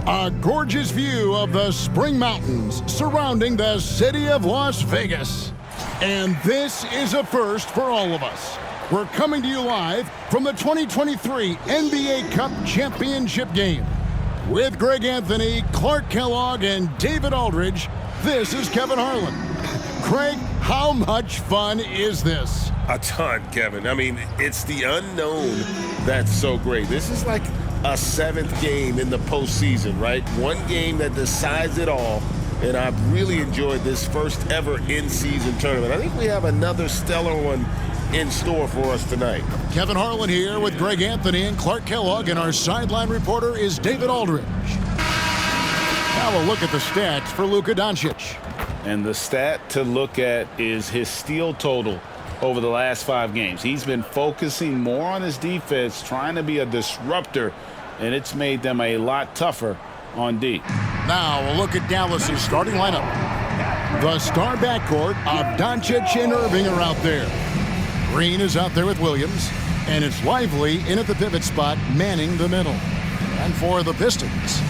A gorgeous view of the Spring Mountains surrounding the city of Las Vegas. And this is a first for all of us. We're coming to you live from the 2023 NBA Cup Championship game. With Greg Anthony, Clark Kellogg, and David Aldridge, this is Kevin Harlan. Craig, how much fun is this? A ton, Kevin. I mean, it's the unknown that's so great. This is like a seventh game in the postseason, right? One game that decides it all, and I've really enjoyed this first ever in-season tournament. I think we have another stellar one in store for us tonight. Kevin Harlan here with Greg Anthony and Clark Kellogg, and our sideline reporter is David Aldridge. Now a look at the stats for Luka Doncic. And the stat to look at is his steal total over the last 5 games. He's been focusing more on his defense, trying to be a disruptor, and it's made them a lot tougher on D. Now a look at Dallas's starting lineup. The star backcourt of Doncic and Irving are out there. Green is out there with Williams, and it's Lively in at the pivot spot, manning the middle. And for the Pistons,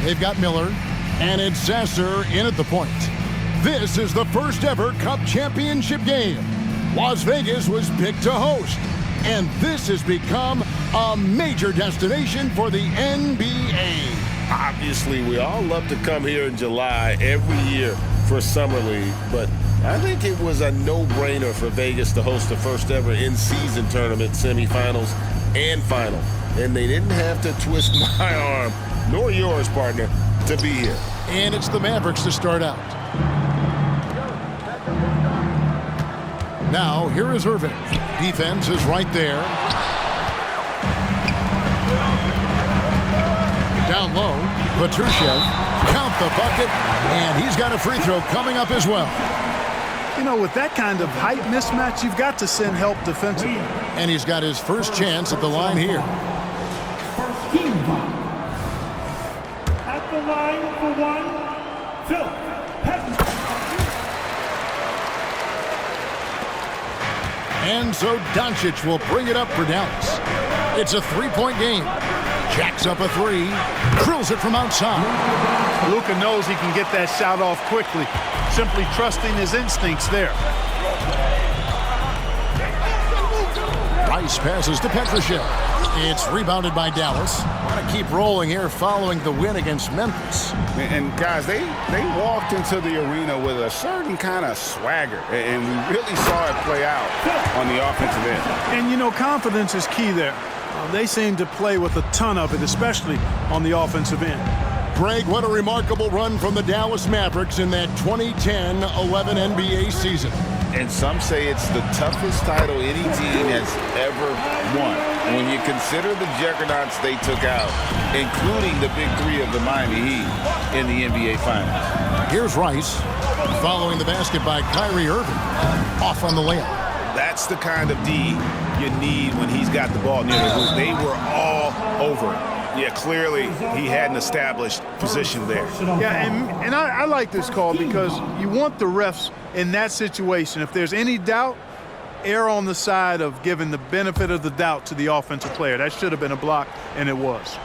they've got Miller, and it's Sasser in at the point. This is the first ever Cup Championship game. Las Vegas was picked to host, and this has become a major destination for the NBA. Obviously, we all love to come here in July every year for Summer League, but I think it was a no-brainer for Vegas to host the first ever in-season tournament, semifinals and final. And they didn't have to twist my arm, nor yours, partner, to be here. And it's the Mavericks to start out. Now, here is Irving. Defense is right there. Down low, Petrushev, count the bucket, and he's got a free throw coming up as well. You know, with that kind of height mismatch, you've got to send help defensively. And he's got his first chance at the line here. First team foul. At the line for one, Phil. And so Doncic will bring it up for Dallas. It's a three-point game. Jacks up a three, drills it from outside. Luka knows he can get that shot off quickly, simply trusting his instincts there. Rice passes to Petrushev. It's rebounded by Dallas. Want to keep rolling here following the win against Memphis. And guys, they walked into the arena with a certain kind of swagger, and we really saw it play out on the offensive end. And, you know, confidence is key there. They seem to play with a ton of it, especially on the offensive end. Greg, what a remarkable run from the Dallas Mavericks in that 2010-11 NBA season. And some say it's the toughest title any team has ever won. When you consider the juggernauts they took out, including the big three of the Miami Heat in the NBA Finals. Here's Rice, following the basket by Kyrie Irving, off on the layup. That's the kind of D you need when he's got the ball near the hoop. They were all over it. Yeah, clearly he had an established position there. Yeah, and I like this call because you want the refs in that situation. If there's any doubt, err on the side of giving the benefit of the doubt to the offensive player. That should have been a block, and it was.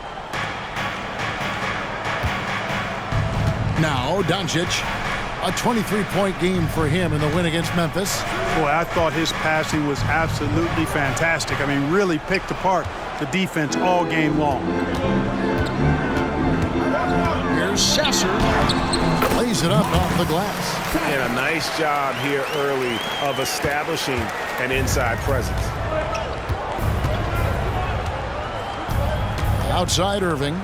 Now, Doncic, a 23-point game for him in the win against Memphis. Boy, I thought his passing was absolutely fantastic. I mean, really picked apart the defense all game long. Here's Sasser. Lays it up off the glass. And a nice job here early of establishing an inside presence. Outside Irving.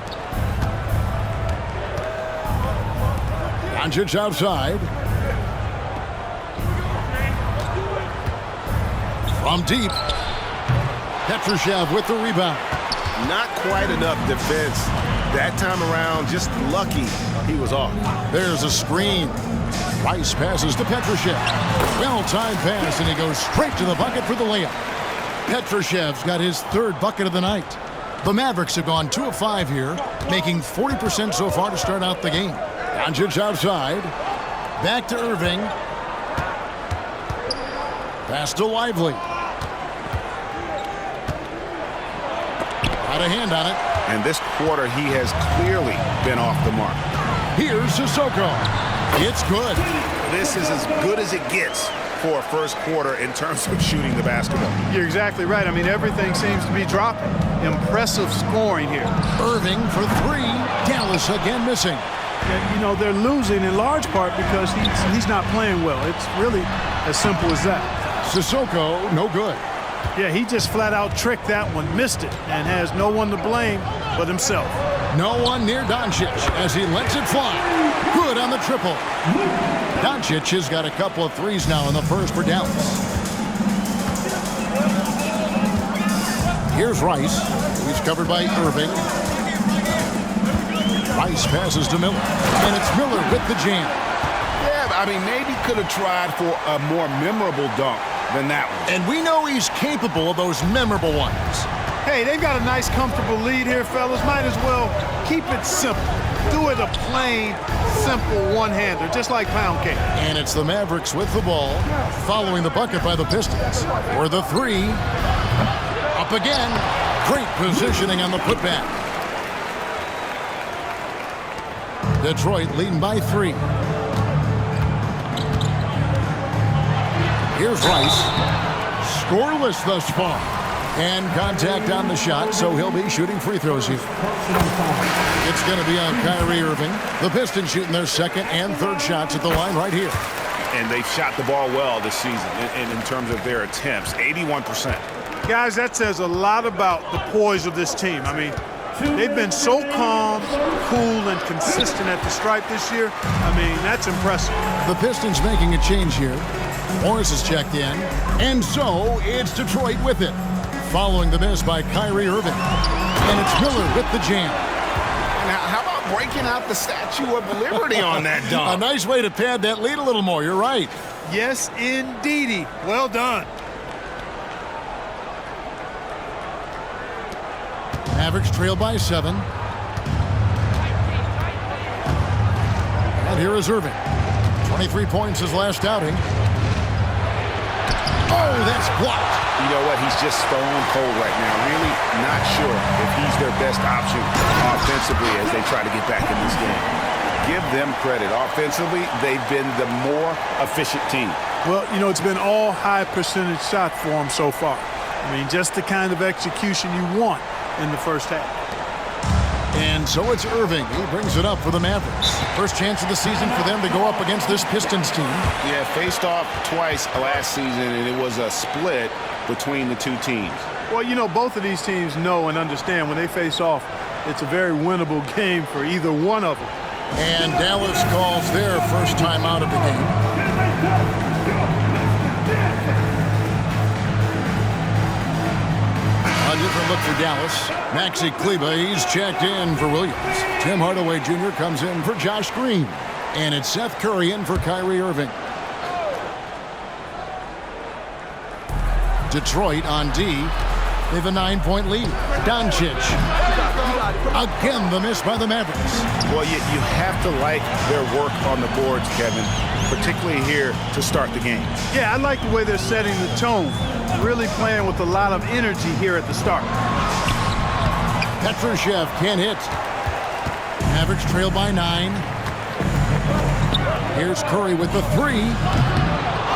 Doncic outside. From deep. Petrushev with the rebound. Not quite enough defense that time around. Just lucky he was off. There's a screen. Rice passes to Petrushev. Well-timed pass, and he goes straight to the bucket for the layup. Petrushev's got his third bucket of the night. The Mavericks have gone 2 of 5 here, making 40% so far to start out the game. Doncic outside. Back to Irving. Pass to Lively. Got a hand on it. And this quarter, he has clearly been off the mark. Here's Sissoko. It's good. This is as good as it gets for a first quarter in terms of shooting the basketball. You're exactly right. I mean, everything seems to be dropping. Impressive scoring here. Irving for three. Dallas again missing. And, you know, they're losing in large part because he's not playing well. It's really as simple as that. Sissoko, no good. Yeah, he just flat out tricked that one, missed it, and has no one to blame but himself. No one near Doncic as he lets it fly. Good on the triple. Doncic has got a couple of threes now in the first for Dallas. Here's Rice. He's covered by Irving. Rice passes to Miller. And it's Miller with the jam. Yeah, I mean, maybe could have tried for a more memorable dunk than that one. And we know he's capable of those memorable ones. Hey, they've got a nice, comfortable lead here, fellas. Might as well keep it simple. Do it a plain, simple one-hander, just like pound cake. And it's the Mavericks with the ball, following the bucket by the Pistons. For the three. Up again. Great positioning on the putback. Detroit leading by three. Here's Rice. Scoreless thus far. And contact on the shot, so he'll be shooting free throws here. It's going to be on Kyrie Irving. The Pistons shooting their second and third shots at the line right here. And they've shot the ball well this season in terms of their attempts, 81%. Guys, that says a lot about the poise of this team. I mean, they've been so calm, cool, and consistent at the stripe this year. I mean, that's impressive. The Pistons making a change here. Morris has checked in. And so it's Detroit with it. Following the miss by Kyrie Irving. And it's Miller with the jam. Now, how about breaking out the Statue of Liberty on that dunk? A nice way to pad that lead a little more. You're right. Yes, indeedy. Well done. Mavericks trail by 7. And here is Irving. 23 points his last outing. Oh, that's blocked. You know what? He's just stone cold right now. Really not sure if he's their best option offensively as they try to get back in this game. Give them credit. Offensively, they've been the more efficient team. Well, you know, it's been all high percentage shot for them so far. I mean, just the kind of execution you want in the first half. And so it's Irving. He brings it up for the Mavericks. First chance of the season for them to go up against this Pistons team. Yeah, faced off twice last season, and it was a split between the two teams. Well, you know, both of these teams know and understand when they face off, it's a very winnable game for either one of them. And Dallas calls their first time out of the game. A different look for Dallas. Maxi Kleber, he's checked in for Williams. Tim Hardaway Jr. comes in for Josh Green. And it's Seth Curry in for Kyrie Irving. Detroit on D. They have a 9-point lead. Doncic. Again, the miss by the Mavericks. Well, you have to like their work on the boards, Kevin, particularly here to start the game. Yeah, I like the way they're setting the tone. Really playing with a lot of energy here at the start. Petrushev can't hit. Mavericks trail by 9. Here's Curry with the 3.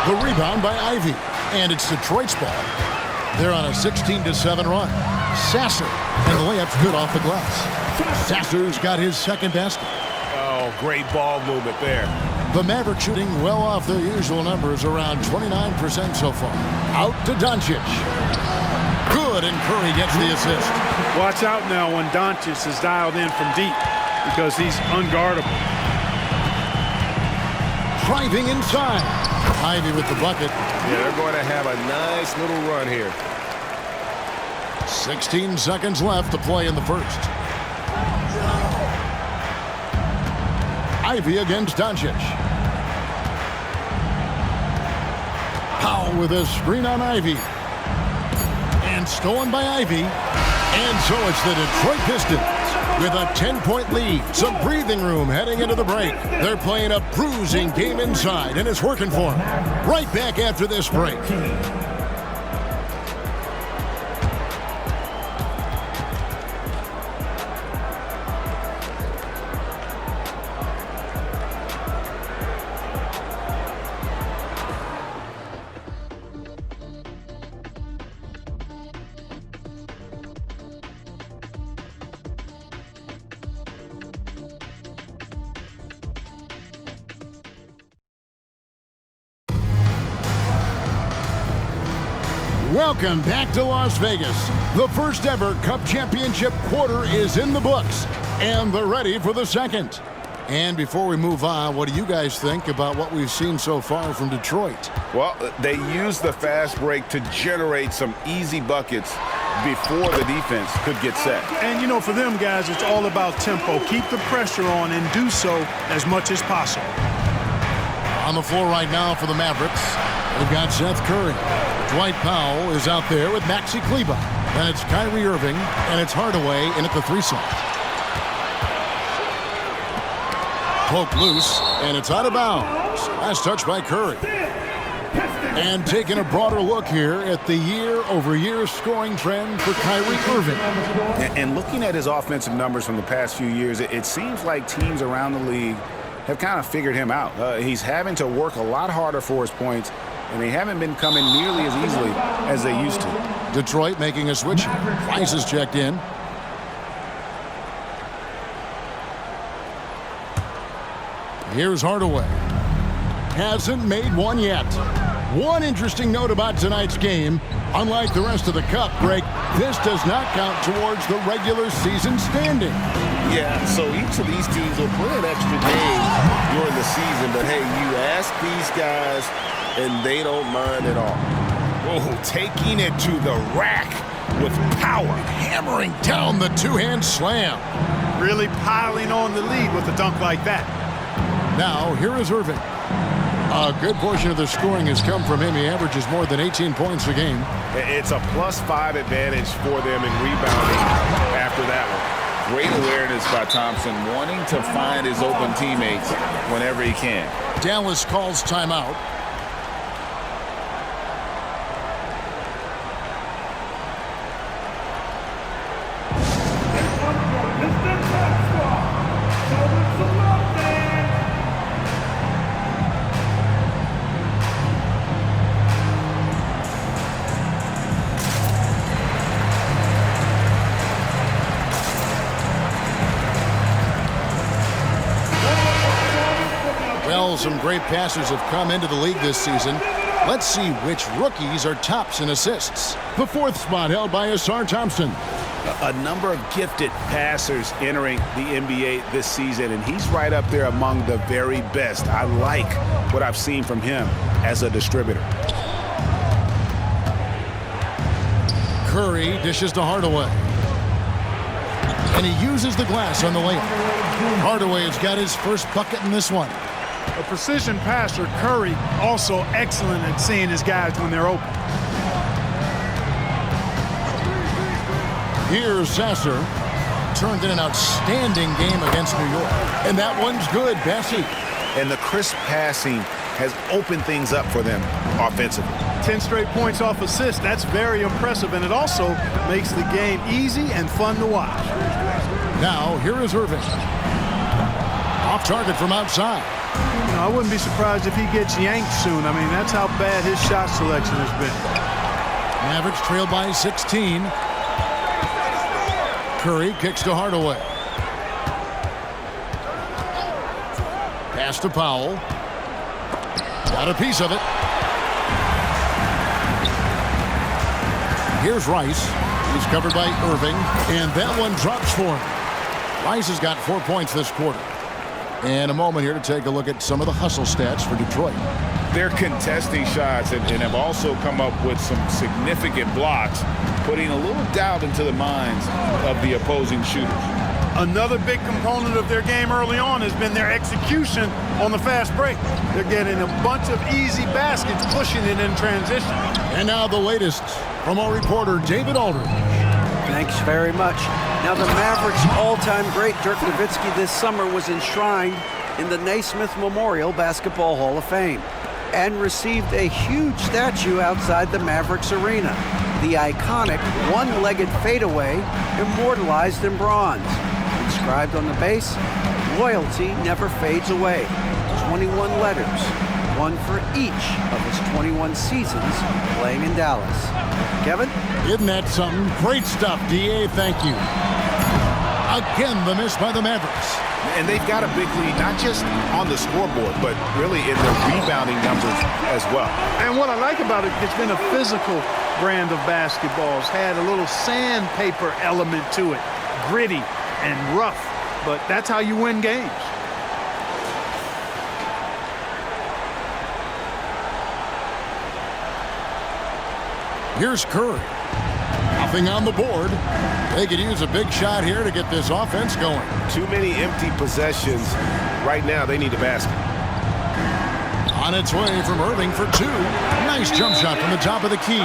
The rebound by Ivy. And it's Detroit's ball. They're on a 16-7 run. Sasser, and the layup's good off the glass. Sasser's got his second basket. Oh, great ball movement there. The Mavericks shooting well off their usual numbers, around 29% so far. Out to Doncic. Good, and Curry gets the assist. Watch out now when Doncic is dialed in from deep because he's unguardable. Driving inside. Ivy with the bucket. Yeah, they're going to have a nice little run here. 16 seconds left to play in the first. Ivy against Doncic. Powell with a screen on Ivy. And stolen by Ivy. And so it's the Detroit Pistons with a 10-point lead. Some breathing room heading into the break. They're playing a bruising game inside, and it's working for them. Right back after this break. Welcome back to Las Vegas. The first ever Cup Championship quarter is in the books, and they're ready for the second. And before we move on, what do you guys think about what we've seen so far from Detroit? Well, they used the fast break to generate some easy buckets before the defense could get set. And, you know, for them guys, it's all about tempo. Keep the pressure on and do so as much as possible. On the floor right now for the Mavericks, they've got Seth Curry. Dwight Powell is out there with Maxi Kleber. Then it's Kyrie Irving, and it's Hardaway in at the 3-slot. Poke loose, and it's out of bounds. Last touch by Curry. And taking a broader look here at the year-over-year scoring trend for Kyrie Irving. And looking at his offensive numbers from the past few years, it seems like teams around the league have kind of figured him out. He's having to work a lot harder for his points, and they haven't been coming nearly as easily as they used to. Detroit making a switch. Rice is checked in. Here's Hardaway. Hasn't made one yet. One interesting note about tonight's game, unlike the rest of the Cup, Greg, this does not count towards the regular season standing. Yeah, so each of these teams will play an extra game during the season, but hey, you ask these guys, and they don't mind at all. Oh, taking it to the rack with power, hammering down the two-hand slam. Really piling on the lead with a dunk like that. Now, here is Irving. A good portion of the scoring has come from him. He averages more than 18 points a game. It's a +5 advantage for them in rebounding after that one. Great awareness by Thompson, wanting to find his open teammates whenever he can. Dallas calls timeout. Well, some great passers have come into the league this season. Let's see which rookies are tops in assists. The 4th spot held by Asar Thompson. A number of gifted passers entering the NBA this season, and he's right up there among the very best. I like what I've seen from him as a distributor. Curry dishes to Hardaway. And he uses the glass on the layup. Hardaway has got his first bucket in this one. A precision passer, Curry, also excellent at seeing his guys when they're open. Here's Sasser. Turned in an outstanding game against New York. And that one's good, Bessie. And the crisp passing has opened things up for them offensively. 10 straight points off assists. That's very impressive, and it also makes the game easy and fun to watch. Now, here is Irving. Off target from outside. You know, I wouldn't be surprised if he gets yanked soon. I mean, that's how bad his shot selection has been. Mavericks trail by 16. Curry kicks to Hardaway. Pass to Powell. Got a piece of it. Here's Rice. He's covered by Irving, and that one drops for him. Rice has got 4 points this quarter. And a moment here to take a look at some of the hustle stats for Detroit. They're contesting shots and have also come up with some significant blocks, putting a little doubt into the minds of the opposing shooters. Another big component of their game early on has been their execution on the fast break. They're getting a bunch of easy baskets, pushing it in transition. And now the latest from our reporter, David Aldridge. Thanks very much. Now, the Mavericks' all-time great Dirk Nowitzki this summer was enshrined in the Naismith Memorial Basketball Hall of Fame and received a huge statue outside the Mavericks arena. The iconic one-legged fadeaway immortalized in bronze. Inscribed on the base, loyalty never fades away. 21 letters, one for each of his 21 seasons playing in Dallas. Kevin? Isn't that something? Great stuff, D.A. Thank you. Again, the miss by the Mavericks. And they've got a big lead, not just on the scoreboard, but really in their rebounding numbers as well. And what I like about it, it's been a physical brand of basketball. It's had a little sandpaper element to it, gritty and rough, but that's how you win games. Here's Curry. Nothing on the board. They could use a big shot here to get this offense going. Too many empty possessions. Right now, they need a basket. On its way from Irving for two. Nice jump shot from the top of the key.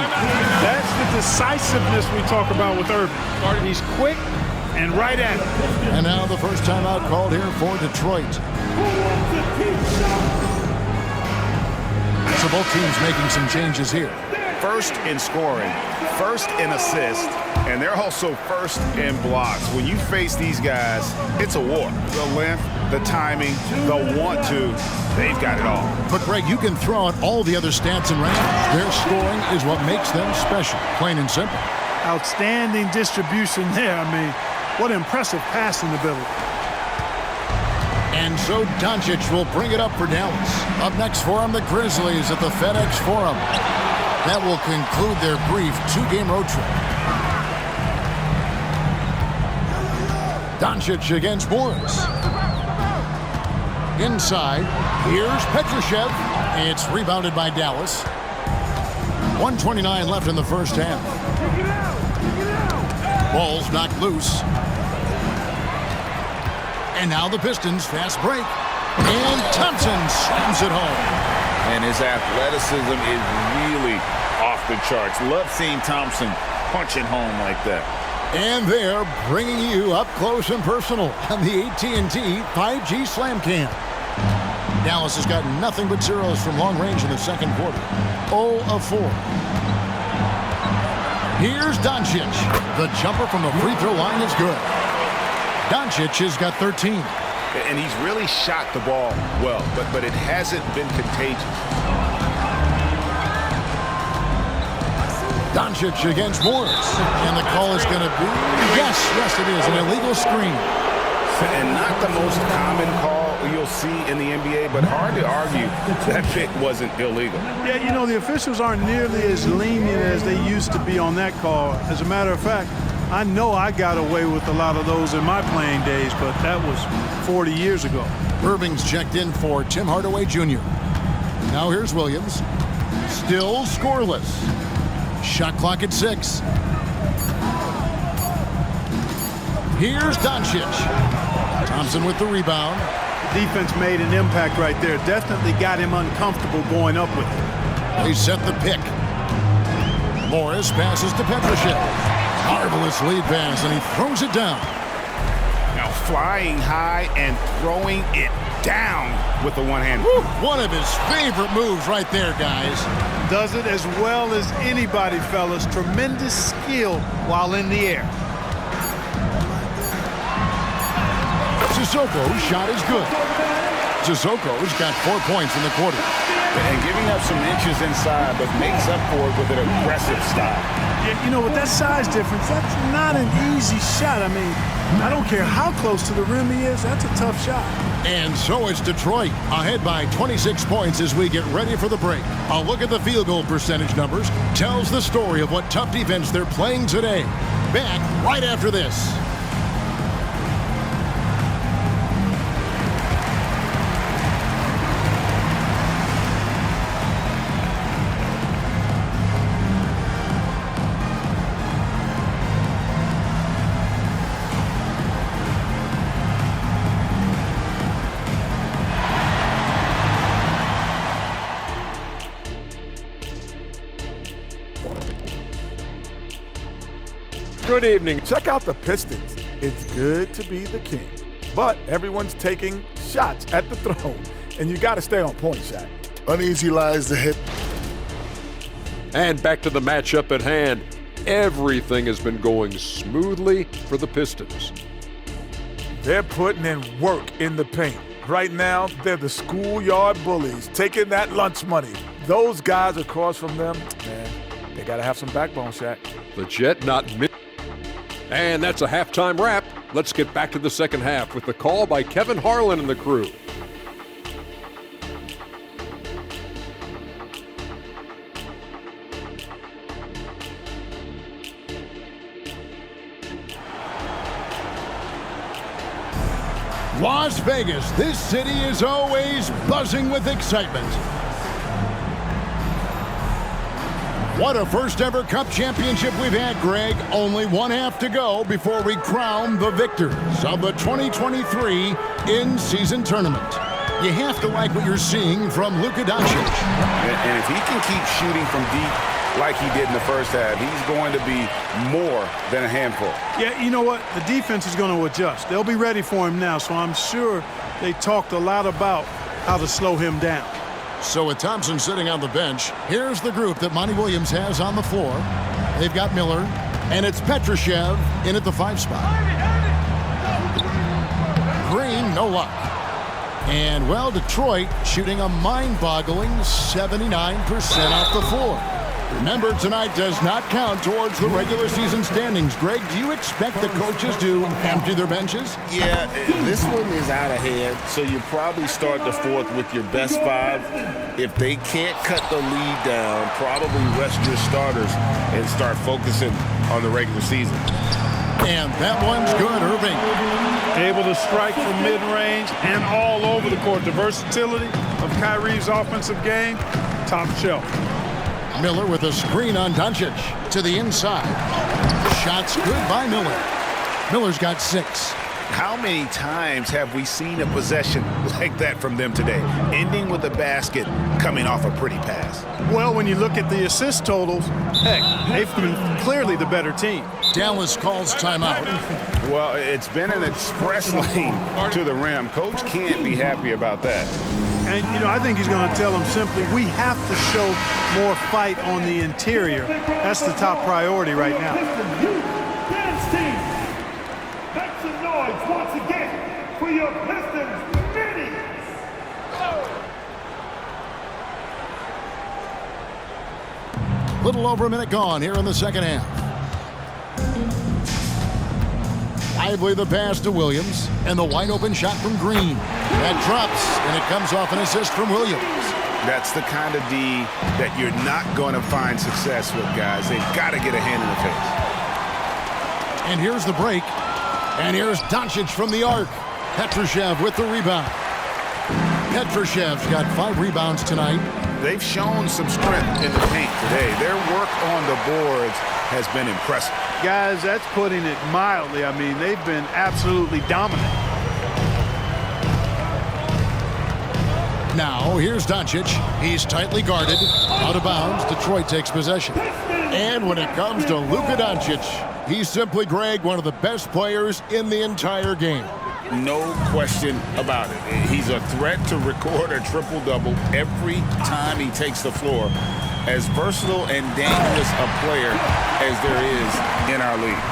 That's the decisiveness we talk about with Irving. He's quick and right at it. And now the first timeout called here for Detroit. So both teams making some changes here. First in scoring, first in assists, and they're also first in blocks. When you face these guys, it's a war. The length, the timing, the want to, they've got it all. But, Greg, you can throw out all the other stats and rankings. Their scoring is what makes them special, plain and simple. Outstanding distribution there. I mean, what impressive passing ability. And so Doncic will bring it up for Dallas. Up next for him, the Grizzlies at the FedEx Forum. That will conclude their brief two-game road trip. Doncic against Morris. Inside, here's Petrushev. It's rebounded by Dallas. 1:29 left in the first half. Ball's knocked loose. And now the Pistons fast break. And Thompson slams it home. And his athleticism is really off the charts. Love seeing Thompson punching home like that. And they're bringing you up close and personal on the AT&T 5G Slam Cam. Dallas has got nothing but zeros from long range in the second quarter. 0 of 4. Here's Doncic. The jumper from the free throw line is good. Doncic has got 13. And he's really shot the ball well, but it hasn't been contagious. Doncic against Morris. And the call is going to be, yes, it is, an illegal screen. And not the most common call you'll see in the NBA, but hard to argue that pick wasn't illegal. Yeah, you know, the officials aren't nearly as lenient as they used to be on that call. As a matter of fact, I know I got away with a lot of those in my playing days, but that was 40 years ago. Irving's checked in for Tim Hardaway Jr. Now here's Williams. Still scoreless. Shot clock at 6. Here's Doncic. Thompson with the rebound. The defense made an impact right there. Definitely got him uncomfortable going up with it. They set the pick. Morris passes to Petrushev. Marvelous lead pass, and he throws it down. Now flying high and throwing it down with the one hand. Woo, one of his favorite moves right there, guys. Does it as well as anybody, fellas. Tremendous skill while in the air. Sissoko's shot is good. Sissoko's got 4 points in the quarter. And giving up some inches inside, but makes up for it with an aggressive style. Yeah, you know, with that size difference, that's not an easy shot. I mean, I don't care how close to the rim he is, that's a tough shot. And so it's Detroit, ahead by 26 points as we get ready for the break. A look at the field goal percentage numbers tells the story of what tough defense they're playing today. Back right after this. Good evening. Check out the Pistons. It's good to be the king. But everyone's taking shots at the throne. And you got to stay on point, Shaq. Uneasy lies the hit. And back to the matchup at hand. Everything has been going smoothly for the Pistons. They're putting in work in the paint. Right now, they're the schoolyard bullies, taking that lunch money. Those guys across from them, man, they got to have some backbone, Shaq. The Jet not missing. And that's a halftime wrap. Let's get back to the second half with the call by Kevin Harlan and the crew. Las Vegas, this city is always buzzing with excitement. What a first ever Cup championship we've had, Greg. Only one half to go before we crown the victors of the 2023 in-season tournament. You have to like what you're seeing from Luka Doncic. And if he can keep shooting from deep like he did in the first half, he's going to be more than a handful. Yeah, you know what? The defense is going to adjust. They'll be ready for him now, so I'm sure they talked a lot about how to slow him down. So with Thompson sitting on the bench, here's the group that Monty Williams has on the floor. They've got Miller, and it's Petrushev in at the 5 spot. Green, no luck. And, well, Detroit shooting a mind-boggling 79% off the floor. Remember, tonight does not count towards the regular season standings. Greg, do you expect the coaches to empty their benches? Yeah, this one is out of hand, so you probably start the fourth with your best 5. If they can't cut the lead down, probably rest your starters and start focusing on the regular season. And that one's good, Irving. Able to strike from mid-range and all over the court. The versatility of Kyrie's offensive game, top shelf. Miller with a screen on Doncic to the inside. Shots good by Miller. Miller's got 6. How many times have we seen a possession like that from them today, ending with a basket coming off a pretty pass? Well, when you look at the assist totals, heck, they've been clearly the better team. Dallas calls timeout. Well, it's been an express lane to the rim. Coach can't be happy about that. And, you know, I think he's going to tell them simply, we have to show more fight on the interior. That's the top priority right now. Dance team, make some noise once again for your Pistons minis. Little over a minute gone here in the second half. Lively the pass to Williams, and the wide open shot from Green. That drops, and it comes off an assist from Williams. That's the kind of D that you're not going to find success with, guys. They've got to get a hand in the face. And here's the break. And here's Doncic from the arc. Petrushev with the rebound. Petrushev's got 5 rebounds tonight. They've shown some strength in the paint today. Their work on the boards has been impressive. Guys, that's putting it mildly. I mean, they've been absolutely dominant. Now, here's Doncic. He's tightly guarded. Out of bounds, Detroit takes possession. And when it comes to Luka Doncic, he's simply, Greg, one of the best players in the entire game. No question about it. He's a threat to record a triple-double every time he takes the floor. As versatile and dangerous a player as there is in our league.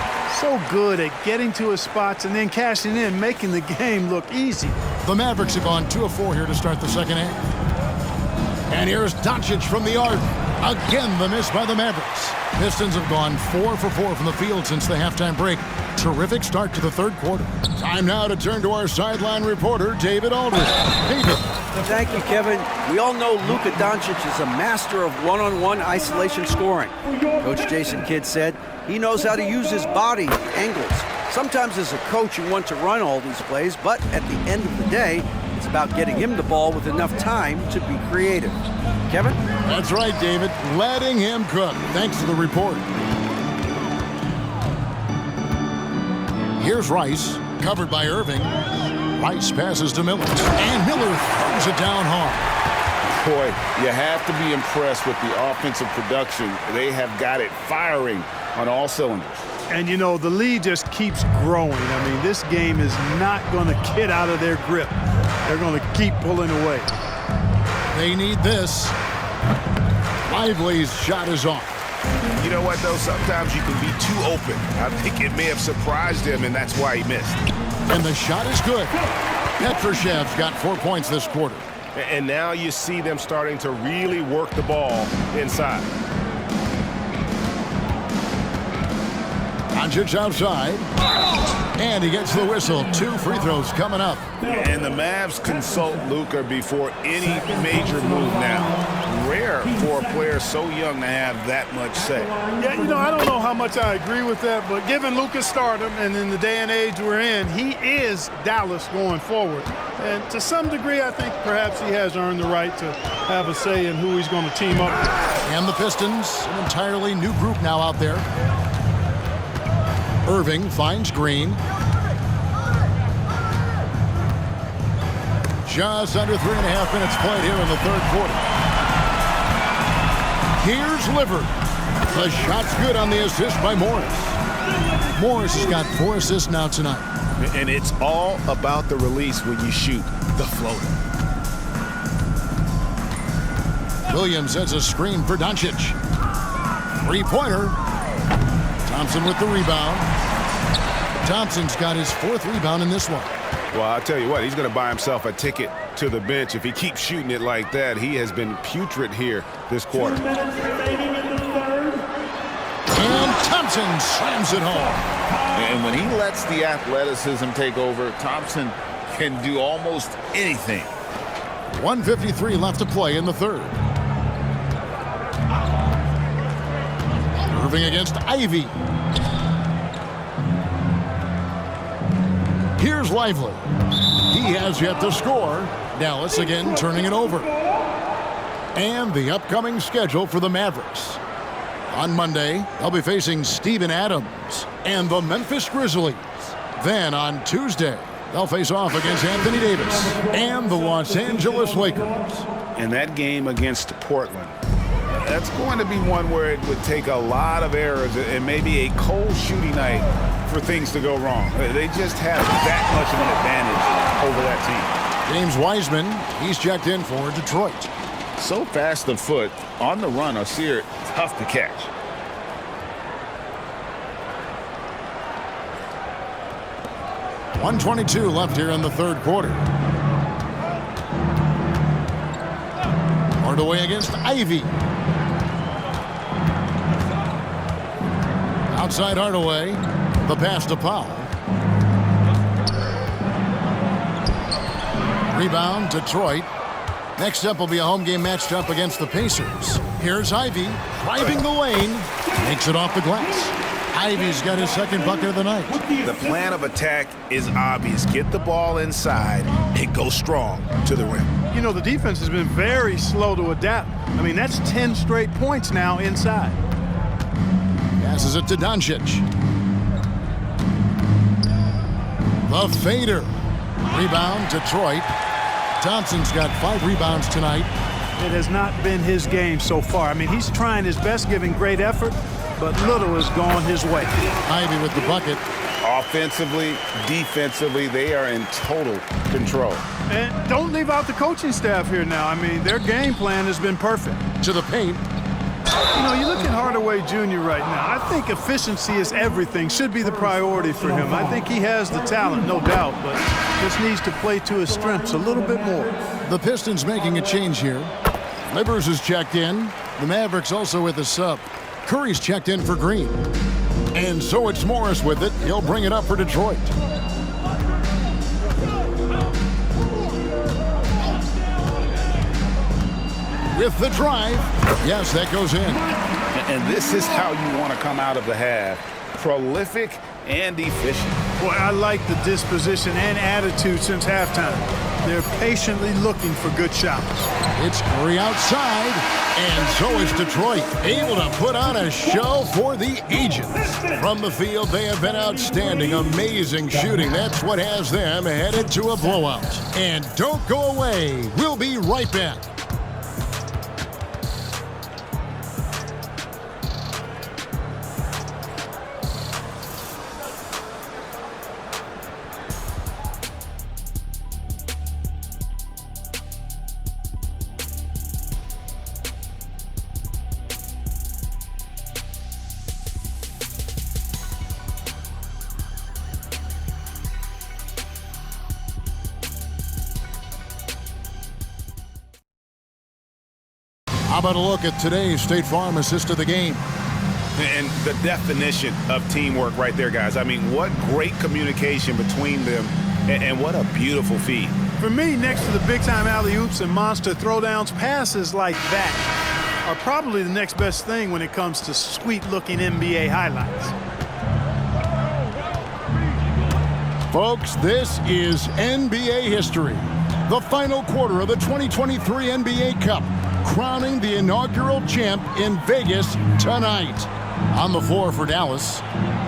So good at getting to his spots and then cashing in, making the game look easy. The Mavericks have gone 2 of 4 here to start the second half. And here's Doncic from the arc. Again, the miss by the Mavericks. Pistons have gone 4 for 4 from the field since the halftime break. Terrific start to the third quarter. Time now to turn to our sideline reporter, David Aldridge. David. Thank you, Kevin. We all know Luka Doncic is a master of one-on-one isolation scoring. Coach Jason Kidd said he knows how to use his body, angles. Sometimes as a coach you want to run all these plays, but at the end of the day, it's about getting him the ball with enough time to be creative. Kevin? That's right, David. Letting him cook. Thanks to the report. Here's Rice, covered by Irving. Rice passes to Miller, and Miller throws it down hard. Boy, you have to be impressed with the offensive production. They have got it firing on all cylinders. And, you know, the lead just keeps growing. I mean, this game is not going to get out of their grip. They're going to keep pulling away. They need this. Lively's shot is off. You know what, though? Sometimes you can be too open. I think it may have surprised him, and that's why he missed. And the shot is good. Petrushev's got 4 points this quarter. And now you see them starting to really work the ball inside. Doncic outside. And he gets the whistle. 2 free throws coming up. And the Mavs consult Luka before any major move now. Rare for a player so young to have that much say. Yeah, I don't know how much I agree with that, but given Luka's stardom and in the day and age we're in, he is Dallas going forward. And to some degree, I think perhaps he has earned the right to have a say in who he's going to team up with. And the Pistons, an entirely new group now out there. Irving finds Green. Just under 3.5 minutes played here in the third quarter. Here's Livert. The shot's good on the assist by Morris. Morris has got 4 assists now tonight. And it's all about the release when you shoot the floater. Williams has a screen for Doncic. 3-pointer. Thompson with the rebound. Thompson's got his 4th rebound in this one. Well, I'll tell you what, he's going to buy himself a ticket to the bench. If he keeps shooting it like that, he has been putrid here this quarter. 2 minutes remaining in the third. And Thompson slams it home. And when he lets the athleticism take over, Thompson can do almost anything. 1:53 left to play in the third. Irving against Ivy. Here's Lively. He has yet to score. Dallas again turning it over. And the upcoming schedule for the Mavericks. On Monday, they'll be facing Steven Adams and the Memphis Grizzlies. Then on Tuesday, they'll face off against Anthony Davis and the Los Angeles Lakers. And that game against Portland, that's going to be one where it would take a lot of errors and maybe a cold shooting night for things to go wrong. They just have that much of an advantage over that team. James Wiseman, he's checked in for Detroit. So fast of foot, on the run, Osir, tough to catch. .122 left here in the third quarter. Hardaway against Ivy. Outside Hardaway. The pass to Powell. Rebound, Detroit. Next up will be a home game matched up against the Pacers. Here's Ivy driving the lane. Makes it off the glass. Ivy's got his 2nd bucket of the night. The plan of attack is obvious. Get the ball inside and go strong to the rim. The defense has been very slow to adapt. I mean, that's 10 straight points now inside. Passes it to Doncic. The fader. Rebound, Detroit. Thompson's got 5 rebounds tonight. It has not been his game so far. I mean, he's trying his best, giving great effort, but little has gone his way. Ivy with the bucket. Offensively, defensively, they are in total control. And don't leave out the coaching staff here now. I mean, their game plan has been perfect. To the paint. You look at Hardaway Jr. right now. I think efficiency is everything, should be the priority for him. I think he has the talent, no doubt, but just needs to play to his strengths a little bit more. The Pistons making a change here. Livers is checked in. The Mavericks also with a sub. Curry's checked in for Green. And so it's Morris with it. He'll bring it up for Detroit. With the drive. Yes, that goes in. And this is how you want to come out of the half. Prolific and efficient. Boy, I like the disposition and attitude since halftime. They're patiently looking for good shots. It's Curry outside, and so is Detroit, able to put on a show for the agents. From the field, they have been outstanding, amazing shooting. That's what has them headed to a blowout. And don't go away. We'll be right back. How about a look at today's State Farm assist of the game? And the definition of teamwork right there, guys. I mean, what great communication between them, and what a beautiful feed. For me, next to the big-time alley-oops and monster throwdowns, passes like that are probably the next best thing when it comes to sweet-looking NBA highlights. Folks, this is NBA history. The final quarter of the 2023 NBA Cup, crowning the inaugural champ in Vegas tonight. On the floor for Dallas,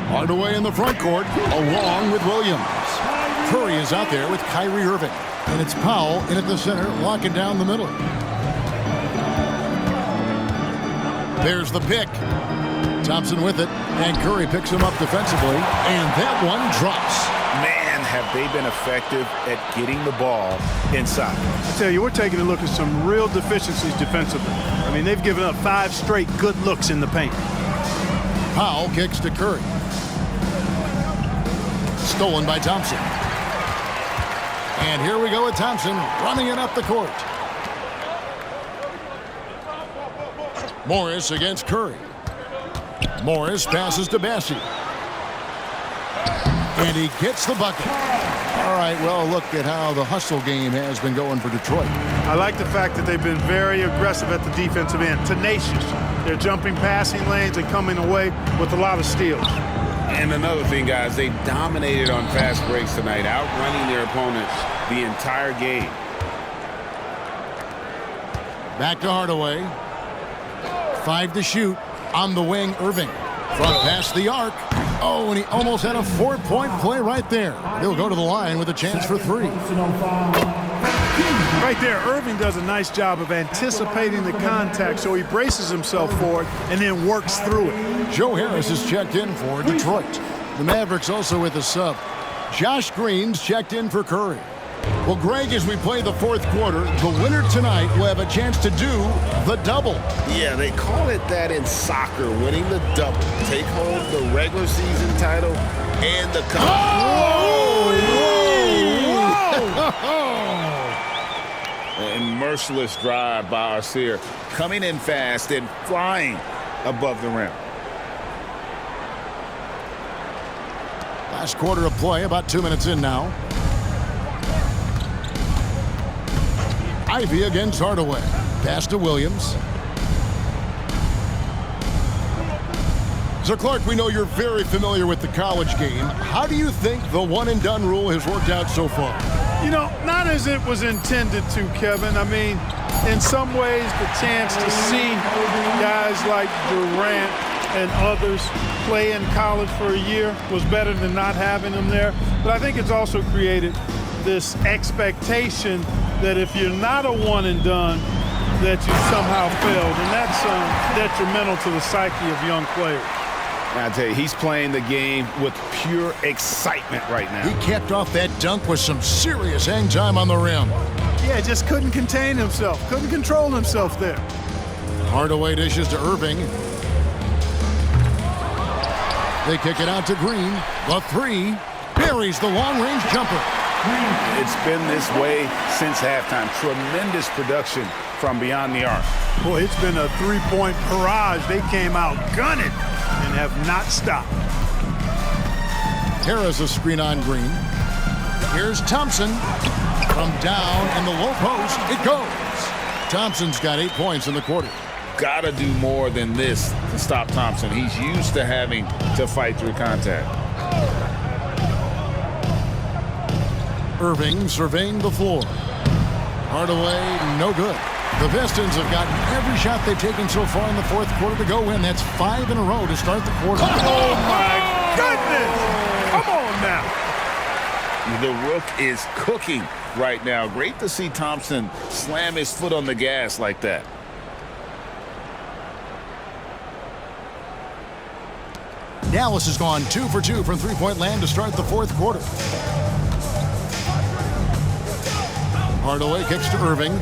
Hardaway in the front court, along with Williams. Curry is out there with Kyrie Irving, and it's Powell in at the center, locking down the middle. There's the pick. Thompson with it, and Curry picks him up defensively, and that one drops. Man, have they been effective at getting the ball inside. I tell you, we're taking a look at some real deficiencies defensively. I mean, they've given up 5 straight good looks in the paint. Powell kicks to Curry. Stolen by Thompson. And here we go with Thompson running it up the court. Morris against Curry. Morris passes to Bassi. And he gets the bucket. All right, well, look at how the hustle game has been going for Detroit. I like the fact that they've been very aggressive at the defensive end, tenacious. They're jumping passing lanes and coming away with a lot of steals. And another thing, guys, they've dominated on fast breaks tonight, outrunning their opponents the entire game. Back to Hardaway. 5 to shoot. On the wing, Irving. Front past the arc. Oh, and he almost had a 4-point play right there. He'll go to the line with a chance for 3. Right there, Irving does a nice job of anticipating the contact, so he braces himself for it and then works through it. Joe Harris is checked in for Detroit. The Mavericks also with a sub. Josh Green's checked in for Curry. Well, Greg, as we play the fourth quarter, the winner tonight will have a chance to do the double. Yeah, they call it that in soccer, winning the double. Take home the regular season title and the cup. An merciless drive by Arcier, coming in fast and flying above the rim. Last quarter of play, about 2 minutes in now. Ivy against Hardaway. Pass to Williams. So, Clark, we know you're very familiar with the college game. How do you think the one-and-done rule has worked out so far? You know, not as it was intended to, Kevin. I mean, in some ways, the chance to see guys like Durant and others play in college for a year was better than not having them there. But I think it's also created this expectation that if you're not a one-and-done, that you somehow failed. And that's detrimental to the psyche of young players. I tell you, he's playing the game with pure excitement right now. He capped off that dunk with some serious hang time on the rim. Yeah, just couldn't contain himself, couldn't control himself there. Hardaway dishes to Irving. They kick it out to Green. The 3 buries the long-range jumper. It's been this way since halftime. Tremendous production from beyond the arc. Boy, it's been a 3-point barrage. They came out gunning and have not stopped. Harris a screen on Green. Here's Thompson. From down in the low post, it goes. Thompson's got 8 points in the quarter. Gotta do more than this to stop Thompson. He's used to having to fight through contact. Irving surveying the floor. Hardaway, no good. The Pistons have gotten every shot they've taken so far in the fourth quarter to go in. That's 5 in a row to start the quarter. Oh, my goodness! Come on now. The Rook is cooking right now. Great to see Thompson slam his foot on the gas like that. Dallas has gone 2 for 2 from three-point land to start the fourth quarter. Hardaway kicks to Irving.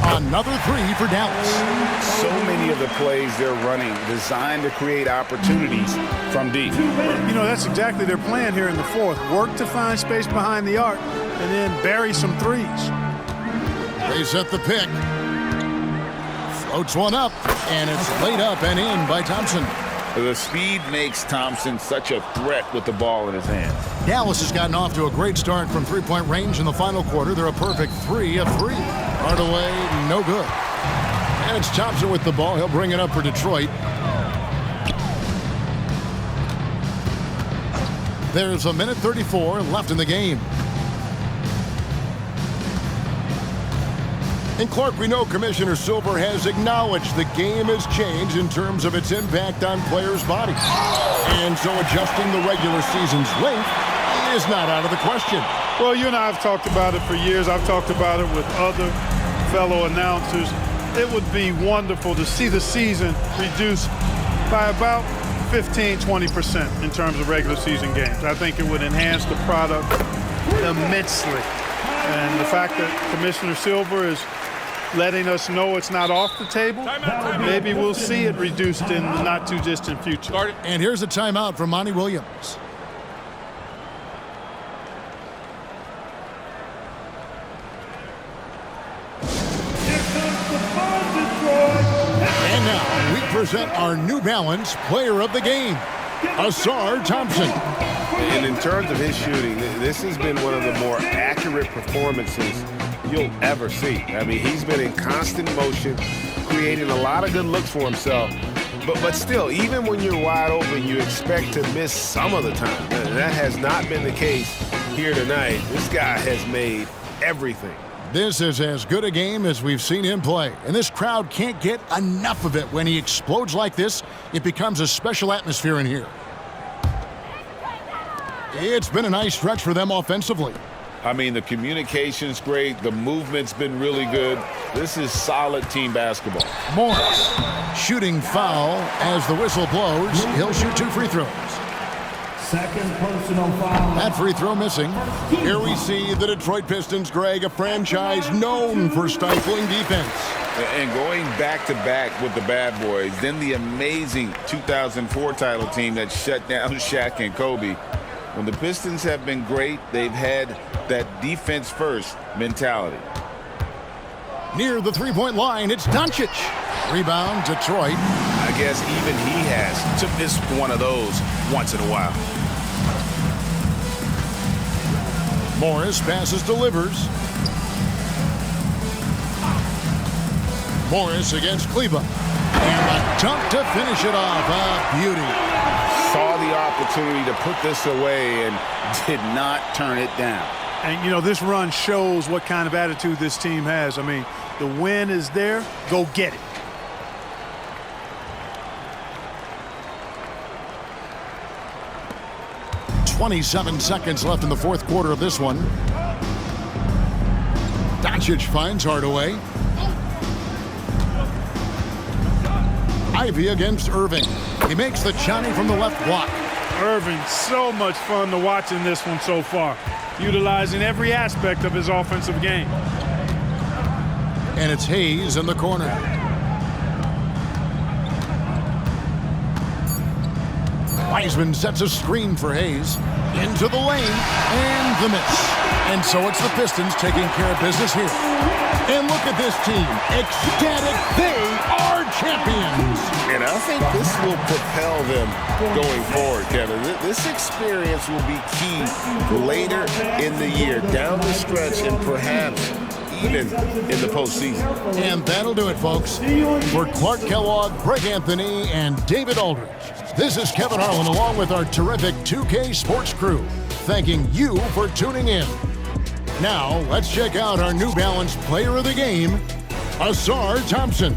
Another 3 for Dallas. So many of the plays they're running designed to create opportunities from deep. You know, that's exactly their plan here in the fourth. Work to find space behind the arc and then bury some threes. They set the pick. Floats one up, and it's laid up and in by Thompson. The speed makes Thompson such a threat with the ball in his hands. Dallas has gotten off to a great start from three-point range in the final quarter. They're a perfect 3 of 3. Hardaway, no good. And it's Thompson with the ball. He'll bring it up for Detroit. There's a minute 34 left in the game. And Clark, we know Commissioner Silver has acknowledged the game has changed in terms of its impact on players' bodies. And so adjusting the regular season's length is not out of the question. Well, you and I have talked about it for years. I've talked about it with other fellow announcers. It would be wonderful to see the season reduced by about 15-20% in terms of regular season games. I think it would enhance the product immensely. And the fact that Commissioner Silver is letting us know it's not off the table, maybe we'll see it reduced in the not-too-distant future. And here's a timeout from Monty Williams. And now we present our New Balance Player of the Game, Ausar Thompson. And in terms of his shooting, this has been one of the more accurate performances you'll ever see. I mean, he's been in constant motion, creating a lot of good looks for himself. But still, even when you're wide open, you expect to miss some of the time. And that has not been the case here tonight. This guy has made everything. This is as good a game as we've seen him play. And this crowd can't get enough of it. When he explodes like this, it becomes a special atmosphere in here. It's been a nice stretch for them offensively. I mean, the communication's great. The movement's been really good. This is solid team basketball. Morris shooting foul as the whistle blows. He'll shoot 2 free throws. Second personal foul. That free throw missing. Here we see the Detroit Pistons, Greg, a franchise known for stifling defense. And going back-to-back with the bad boys, then the amazing 2004 title team that shut down Shaq and Kobe. When the Pistons have been great, they've had that defense-first mentality. Near the three-point line, it's Doncic. Rebound, Detroit. I guess even he has to miss one of those once in a while. Morris passes, delivers. Morris against Cleveland. And a dunk to finish it off. A beauty. Saw the opportunity to put this away and did not turn it down. And, you know, this run shows what kind of attitude this team has. I mean, the win is there. Go get it. .27 seconds left in the fourth quarter of this one. Doncic finds Hardaway. Ivy against Irving. He makes the Johnny from the left block. Irving, so much fun to watch in this one so far, utilizing every aspect of his offensive game. And it's Hayes in the corner. Wiseman sets a screen for Hayes. Into the lane, and the miss. And so it's the Pistons taking care of business here. And look at this team. Ecstatic. They are champions. And I think this will propel them going forward, Kevin. This experience will be key later in the year, down the stretch, and perhaps even in the postseason. And that'll do it, folks. For Clark Kellogg, Greg Anthony, and David Aldridge, this is Kevin Harlan along with our terrific 2K Sports crew, thanking you for tuning in. Now, let's check out our New Balance Player of the Game, Ausar Thompson.